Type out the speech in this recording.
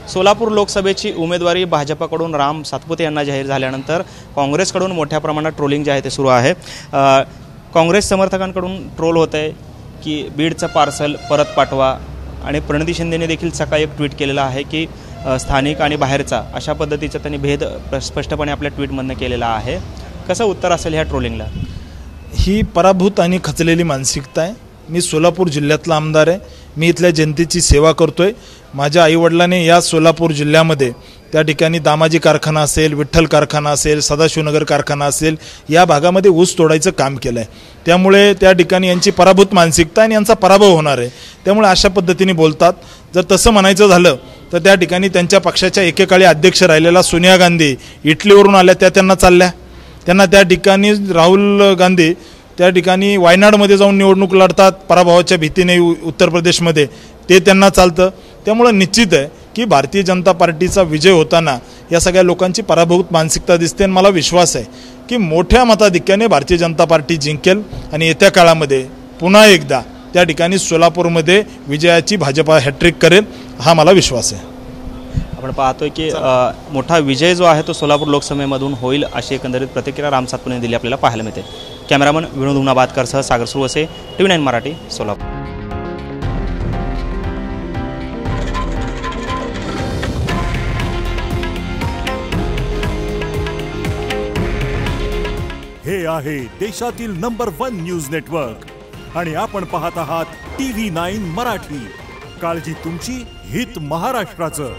सोलापूर लोकसभेची उमेदवारी भाजपकडून राम सातपुते यांना जाहीर झाल्यानंतर काँग्रेसकडून मोठ्या प्रमाणात ट्रोलिंग जे आहे ते सुरू आहे। काँग्रेस समर्थकांकडून ट्रोल होत आहे की बीडचं पार्सल परत पाठवा आणि प्रणिती शिंदेने देखील सकाळी एक ट्विट केलेलं आहे की स्थानिक आणि बाहेरचा अशा पद्धतीचा त्यांनी भेद स्पष्टपणे आपल्या ट्विटमधनं केलेला आहे। कसं उत्तर असेल ह्या ट्रोलिंगला? ही पराभूत आणि खचलेली मानसिकता आहे। मी सोलापूर जिल्ह्यातला आमदार आहे, मी इथल्या जनतेची सेवा करतोय। माझ्या आईवडिलांनी या सोलापूर जिल्ह्यामध्ये त्या ठिकाणी दामाजी कारखाना असेल, विठ्ठल कारखाना असेल, सदाशिवनगर कारखाना असेल, या भागामध्ये ऊस तोडायचं काम केलं आहे। त्यामुळे त्या ठिकाणी यांची पराभूत मानसिकता आणि यांचा पराभव होणार आहे, त्यामुळे अशा पद्धतीने बोलतात। जर तसं म्हणायचं झालं तर त्या ठिकाणी त्यांच्या पक्षाच्या एकेकाळी अध्यक्ष राहिलेला सोनिया गांधी इटलीवरून आल्या, त्यांना चालल्या, त्यांना त्या ठिकाणी राहुल गांधी त्या ठिकाणी वायनाडमध्ये जाऊन निवडणूक लढतात पराभवाच्या भीतीने उत्तर प्रदेशमध्ये, ते त्यांना चालतं। त्यामुळे निश्चित आहे की भारतीय जनता पार्टीचा विजय होताना या सगळ्या लोकांची पराभूत मानसिकता दिसते आणि मला विश्वास आहे की मोठ्या मताधिक्याने भारतीय जनता पार्टी जिंकेल आणि येत्या काळामध्ये पुन्हा एकदा त्या ठिकाणी सोलापूरमध्ये विजयाची भाजपा हॅट्रिक करेल, हा मला विश्वास आहे। आपण पाहतोय की मोठा विजय जो आहे तो सोलापूर लोकसभेमधून होईल अशी एकंदरीत प्रतिक्रिया राम सातपुते दिली आपल्याला पाहायला मिळते। कॅमेरामन विनोद हुनाबादकरसह सागर सुरवसे, TV9 मराठी, सोलापूर। हे आहे देशातील नंबर 1 न्यूज नेटवर्क आणि आपण पाहत आहात TV9 मराठी। काळजी तुमची, हित महाराष्ट्राचं।